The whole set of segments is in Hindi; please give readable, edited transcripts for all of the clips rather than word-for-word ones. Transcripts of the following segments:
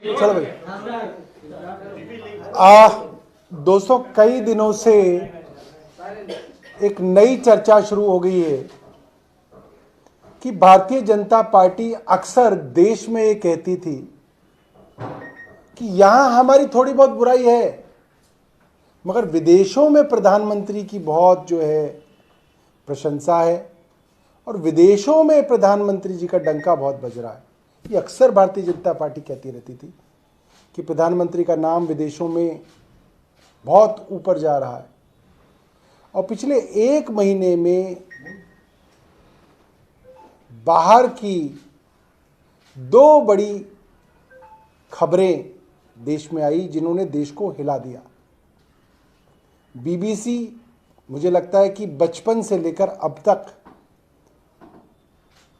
चलो भाई। दोस्तों, कई दिनों से एक नई चर्चा शुरू हो गई है कि भारतीय जनता पार्टी अक्सर देश में ये कहती थी कि यहां हमारी थोड़ी बहुत बुराई है, मगर विदेशों में प्रधानमंत्री की बहुत जो है प्रशंसा है और विदेशों में प्रधानमंत्री जी का डंका बहुत बज रहा है। ये अक्सर भारतीय जनता पार्टी कहती रहती थी कि प्रधानमंत्री का नाम विदेशों में बहुत ऊपर जा रहा है। और पिछले एक महीने में बाहर की दो बड़ी खबरें देश में आई जिन्होंने देश को हिला दिया। बीबीसी, मुझे लगता है कि बचपन से लेकर अब तक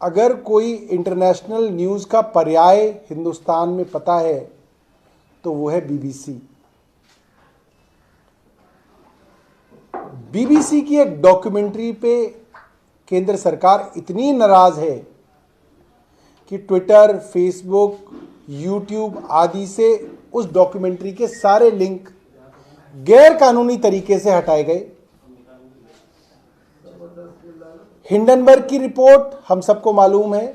अगर कोई इंटरनेशनल न्यूज़ का पर्याय हिंदुस्तान में पता है तो वो है बीबीसी। बीबीसी की एक डॉक्यूमेंट्री पे केंद्र सरकार इतनी नाराज है कि ट्विटर, फेसबुक, यूट्यूब आदि से उस डॉक्यूमेंट्री के सारे लिंक गैर कानूनी तरीके से हटाए गए। हिंडनबर्ग की रिपोर्ट हम सबको मालूम है।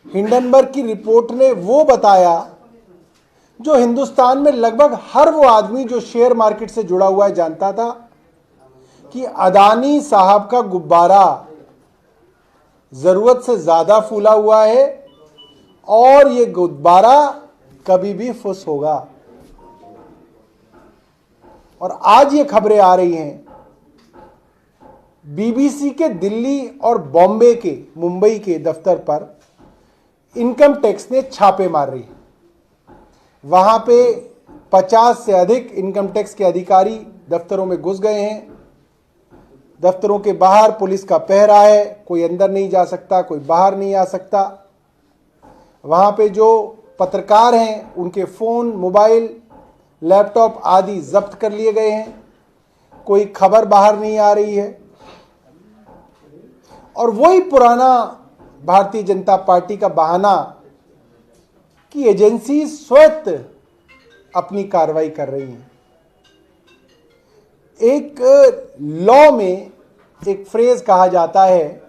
हिंडनबर्ग की रिपोर्ट ने वो बताया जो हिंदुस्तान में लगभग हर वो आदमी जो शेयर मार्केट से जुड़ा हुआ है जानता था कि अदानी साहब का गुब्बारा जरूरत से ज्यादा फूला हुआ है और ये गुब्बारा कभी भी फुस होगा। और आज ये खबरें आ रही हैं बीबीसी के दिल्ली और बॉम्बे के, मुंबई के दफ्तर पर इनकम टैक्स ने छापे मार रही है। वहां पे 50 से अधिक इनकम टैक्स के अधिकारी दफ्तरों में घुस गए हैं। दफ्तरों के बाहर पुलिस का पहरा है, कोई अंदर नहीं जा सकता, कोई बाहर नहीं आ सकता। वहां पे जो पत्रकार हैं उनके फोन, मोबाइल, लैपटॉप आदि जब्त कर लिए गए हैं। कोई खबर बाहर नहीं आ रही है। और वही पुराना भारतीय जनता पार्टी का बहाना कि एजेंसी स्वतः अपनी कार्रवाई कर रही हैं। एक लॉ में एक फ्रेज कहा जाता है,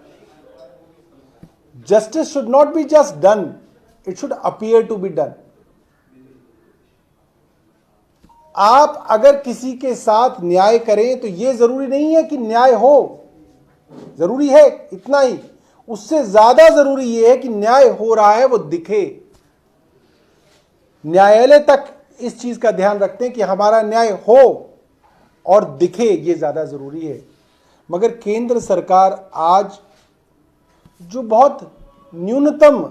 justice should not be just done, it should appear to be done. आप अगर किसी के साथ न्याय करें तो यह जरूरी नहीं है कि न्याय हो, जरूरी है इतना ही। उससे ज्यादा जरूरी यह है कि न्याय हो रहा है वो दिखे। न्यायालय तक इस चीज का ध्यान रखते हैं कि हमारा न्याय हो और दिखे, ये ज्यादा जरूरी है। मगर केंद्र सरकार आज जो बहुत न्यूनतम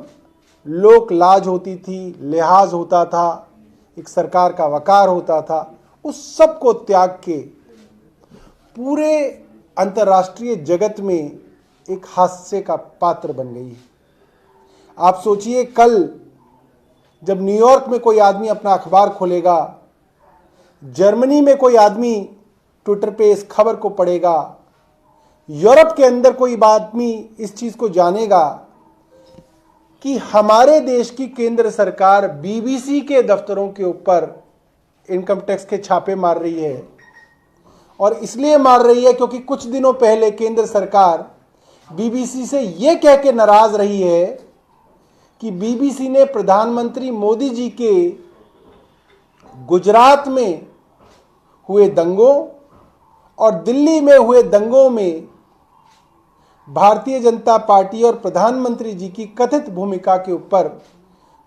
लोक लाज होती थी, लिहाज होता था, एक सरकार का वकार होता था, उस सब को त्याग के पूरे अंतर्राष्ट्रीय जगत में एक हास्य का पात्र बन गई है। आप सोचिए, कल जब न्यूयॉर्क में कोई आदमी अपना अखबार खोलेगा, जर्मनी में कोई आदमी ट्विटर पे इस खबर को पढ़ेगा, यूरोप के अंदर कोई आदमी इस चीज को जानेगा कि हमारे देश की केंद्र सरकार बीबीसी के दफ्तरों के ऊपर इनकम टैक्स के छापे मार रही है। और इसलिए मार रही है क्योंकि कुछ दिनों पहले केंद्र सरकार बीबीसी से यह कह के नाराज रही है कि बीबीसी ने प्रधानमंत्री मोदी जी के गुजरात में हुए दंगों और दिल्ली में हुए दंगों में भारतीय जनता पार्टी और प्रधानमंत्री जी की कथित भूमिका के ऊपर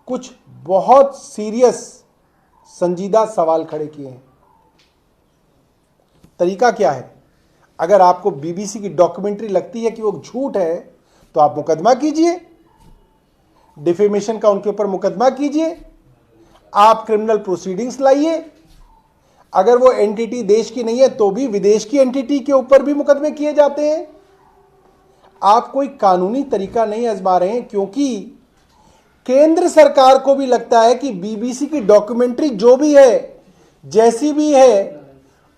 कुछ बहुत सीरियस, संजीदा सवाल खड़े किए हैं। तरीका क्या है? अगर आपको बीबीसी की डॉक्यूमेंट्री लगती है कि वो झूठ है तो आप मुकदमा कीजिए, डिफेमेशन का उनके ऊपर मुकदमा कीजिए, आप क्रिमिनल प्रोसीडिंग्स लाइए। अगर वो एंटिटी देश की नहीं है तो भी विदेश की एंटिटी के ऊपर भी मुकदमे किए जाते हैं। आप कोई कानूनी तरीका नहीं आजमा रहे हैं, क्योंकि केंद्र सरकार को भी लगता है कि बीबीसी की डॉक्यूमेंट्री जो भी है, जैसी भी है,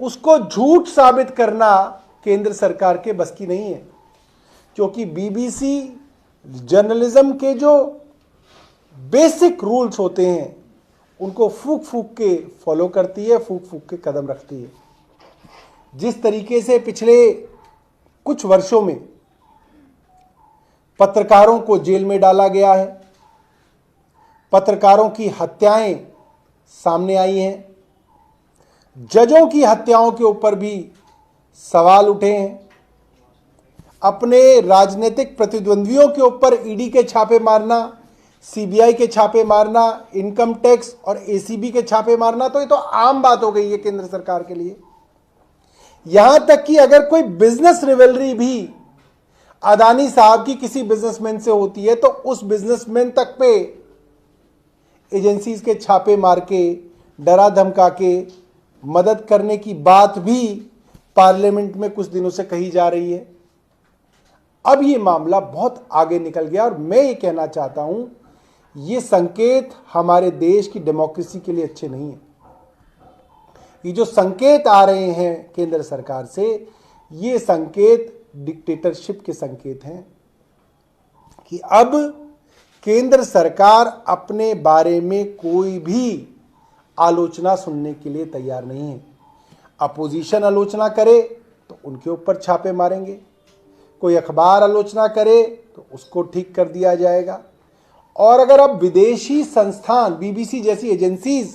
उसको झूठ साबित करना केंद्र सरकार के बस की नहीं है। क्योंकि बीबीसी जर्नलिज्म के जो बेसिक रूल्स होते हैं उनको फूक फूक के फॉलो करती है, फूक फूक के कदम रखती है। जिस तरीके से पिछले कुछ वर्षों में पत्रकारों को जेल में डाला गया है, पत्रकारों की हत्याएं सामने आई हैं, जजों की हत्याओं के ऊपर भी सवाल उठे हैं, अपने राजनीतिक प्रतिद्वंद्वियों के ऊपर ईडी के छापे मारना, सीबीआई के छापे मारना, इनकम टैक्स और एसीबी के छापे मारना, तो ये तो आम बात हो गई है केंद्र सरकार के लिए। यहां तक कि अगर कोई बिजनेस रिवेलरी भी अदानी साहब की किसी बिजनेसमैन से होती है तो उस बिजनेसमैन तक पे एजेंसीज के छापे मार के, डरा धमका के मदद करने की बात भी पार्लियामेंट में कुछ दिनों से कही जा रही है। अब ये मामला बहुत आगे निकल गया और मैं ये कहना चाहता हूं, ये संकेत हमारे देश की डेमोक्रेसी के लिए अच्छे नहीं है। ये जो संकेत आ रहे हैं केंद्र सरकार से, ये संकेत डिक्टेटरशिप के संकेत हैं कि अब केंद्र सरकार अपने बारे में कोई भी आलोचना सुनने के लिए तैयार नहीं है। अपोजिशन आलोचना करे तो उनके ऊपर छापे मारेंगे, कोई अखबार आलोचना करे तो उसको ठीक कर दिया जाएगा। और अगर अब विदेशी संस्थान, बीबीसी जैसी एजेंसीज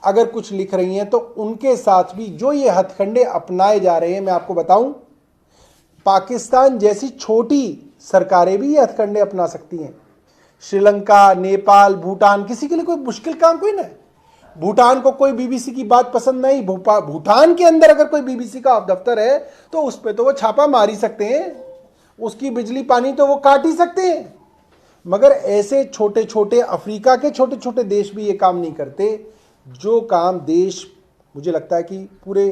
अगर कुछ लिख रही हैं तो उनके साथ भी जो ये हथकंडे अपनाए जा रहे हैं, मैं आपको बताऊं, पाकिस्तान जैसी छोटी सरकारें भी ये हथकंडे अपना सकती हैं। श्रीलंका, नेपाल, भूटान, किसी के लिए कोई मुश्किल काम कोई नहीं। भूटान को कोई बीबीसी की बात पसंद नहीं, भूटान के अंदर अगर कोई बीबीसी का दफ्तर है तो उस पर तो वो छापा मार ही सकते हैं, उसकी बिजली पानी तो वो काट ही सकते हैं। मगर ऐसे छोटे छोटे अफ्रीका के छोटे छोटे देश भी ये काम नहीं करते, जो काम देश, मुझे लगता है कि पूरे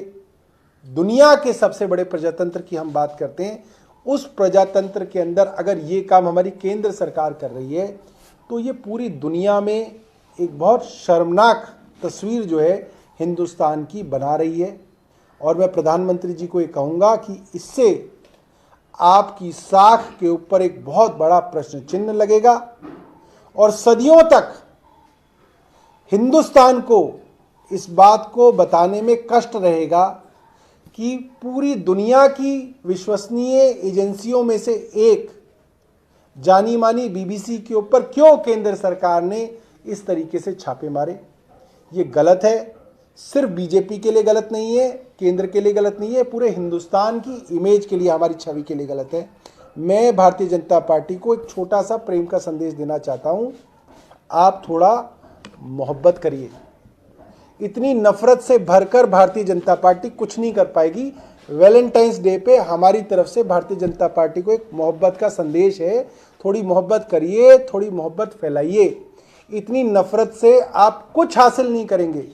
दुनिया के सबसे बड़े प्रजातंत्र की हम बात करते हैं, उस प्रजातंत्र के अंदर अगर ये काम हमारी केंद्र सरकार कर रही है तो ये पूरी दुनिया में एक बहुत शर्मनाक तस्वीर जो है हिंदुस्तान की बना रही है। और मैं प्रधानमंत्री जी को ये कहूँगा कि इससे आपकी साख के ऊपर एक बहुत बड़ा प्रश्न चिन्ह लगेगा और सदियों तक हिंदुस्तान को इस बात को बताने में कष्ट रहेगा कि पूरी दुनिया की विश्वसनीय एजेंसियों में से एक जानी मानी बीबीसी के ऊपर क्यों केंद्र सरकार ने इस तरीके से छापे मारे। ये गलत है, सिर्फ बीजेपी के लिए गलत नहीं है, केंद्र के लिए गलत नहीं है, पूरे हिंदुस्तान की इमेज के लिए, हमारी छवि के लिए गलत है। मैं भारतीय जनता पार्टी को एक छोटा सा प्रेम का संदेश देना चाहता हूं, आप थोड़ा मोहब्बत करिए। इतनी नफरत से भरकर भारतीय जनता पार्टी कुछ नहीं कर पाएगी। वैलेंटाइंस डे पे हमारी तरफ से भारतीय जनता पार्टी को एक मोहब्बत का संदेश है, थोड़ी मोहब्बत करिए, थोड़ी मोहब्बत फैलाइए। इतनी नफरत से आप कुछ हासिल नहीं करेंगे।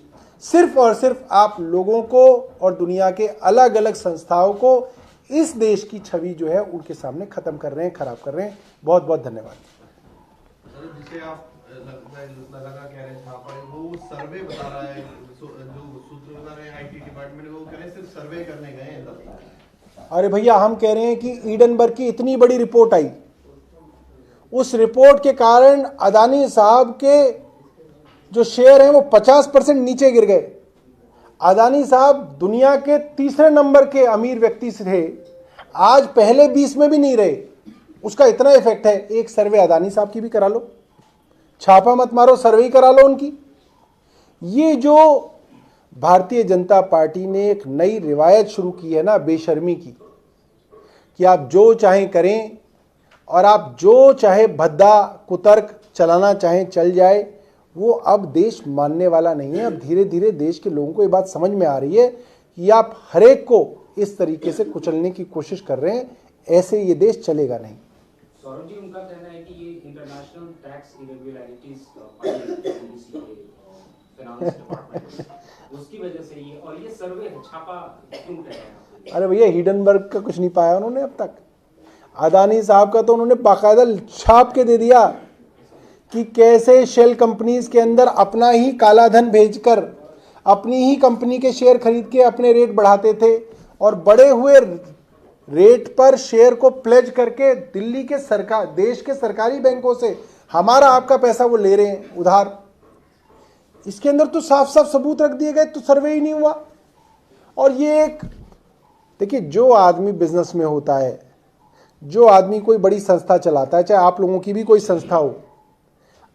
सिर्फ और सिर्फ आप लोगों को और दुनिया के अलग अलग संस्थाओं को, इस देश की छवि जो है उनके सामने खत्म कर रहे हैं, खराब कर रहे हैं। बहुत बहुत धन्यवाद। जिसे आप लगा कह रहे छापा, वो सर्वे बता रहा है, जो सूत्र बता रहे हैं आईटी डिपार्टमेंट, वो कह रहे हैं सिर्फ सर्वे करने गए हैं। अरे भैया, हम कह रहे हैं कि ईडनबर्ग की इतनी बड़ी रिपोर्ट आई, उस रिपोर्ट के कारण अदानी साहब के जो शेयर हैं वो 50% नीचे गिर गए। अदानी साहब दुनिया के तीसरे नंबर के अमीर व्यक्ति थे, आज पहले 20 में भी नहीं रहे। उसका इतना इफेक्ट है। एक सर्वे अदानी साहब की भी करा लो, छापा मत मारो, सर्वे ही करा लो उनकी। ये जो भारतीय जनता पार्टी ने एक नई रिवायत शुरू की है ना बेशर्मी की, कि आप जो चाहें करें और आप जो चाहे भद्दा कुतर्क चलाना चाहें चल जाए, वो अब देश मानने वाला नहीं है। अब धीरे धीरे देश के लोगों को ये बात समझ में आ रही है कि आप हरेक को इस तरीके से कुचलने की कोशिश कर रहे हैं, ऐसे ये देश चलेगा नहीं। सौरभ जी, उनका कहना है कि ये international tax irregularities finance department, उसकी वजह से ये, और ये सर्वे छापा क्यों कर रहे हैं? अरे भैया, हिडनबर्ग का कुछ नहीं पाया उन्होंने अब तक। अदानी साहब का तो उन्होंने बाकायदा छाप के दे दिया कि कैसे शेल कंपनीज के अंदर अपना ही काला धन भेजकर अपनी ही कंपनी के शेयर खरीद के अपने रेट बढ़ाते थे, और बढ़े हुए रेट पर शेयर को प्लेज करके दिल्ली के देश के सरकारी बैंकों से हमारा आपका पैसा वो ले रहे हैं उधार। इसके अंदर तो साफ साफ सबूत रख दिए गए, तो सर्वे ही नहीं हुआ। और ये एक, देखिए, जो आदमी बिजनेस में होता है, जो आदमी कोई बड़ी संस्था चलाता है, चाहे आप लोगों की भी कोई संस्था हो,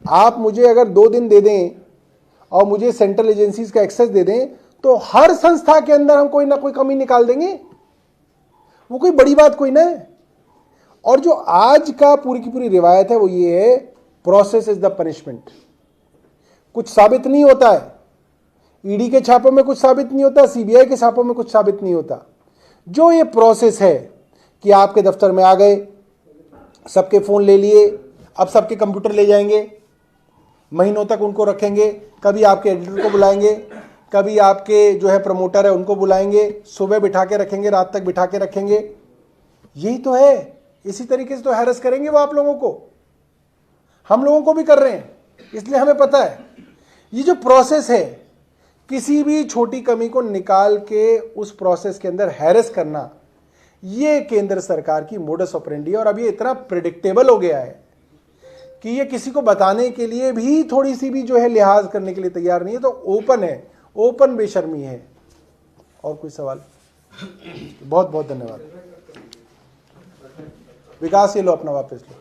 आप मुझे अगर 2 दिन दे दें और मुझे सेंट्रल एजेंसीज का एक्सेस दे दें, तो हर संस्था के अंदर हम कोई ना कोई कमी निकाल देंगे। वो कोई बड़ी बात कोई ना है। और जो आज का पूरी की पूरी रिवायत है वो ये है, प्रोसेस इज द पनिशमेंट। कुछ साबित नहीं होता है, ईडी के छापों में कुछ साबित नहीं होता, सीबीआई के छापों में कुछ साबित नहीं होता। जो ये प्रोसेस है कि आपके दफ्तर में आ गए, सबके फोन ले लिए, अब सबके कंप्यूटर ले जाएंगे, महीनों तक उनको रखेंगे, कभी आपके एडिटर को बुलाएंगे, कभी आपके जो है प्रमोटर है उनको बुलाएंगे, सुबह बिठा के रखेंगे, रात तक बिठा के रखेंगे। यही तो है, इसी तरीके से तो हैरेस करेंगे वो आप लोगों को। हम लोगों को भी कर रहे हैं, इसलिए हमें पता है ये जो प्रोसेस है, किसी भी छोटी कमी को निकाल के उस प्रोसेस के अंदर हैरेस करना, ये केंद्र सरकार की मोडस ऑपरेंडी है। और अब ये इतना प्रेडिक्टेबल हो गया है कि ये किसी को बताने के लिए भी थोड़ी सी भी जो है लिहाज करने के लिए तैयार नहीं है। तो ओपन है, ओपन बेशर्मी है। और कोई सवाल? बहुत बहुत धन्यवाद। विकास, ये लो अपना वापस लो।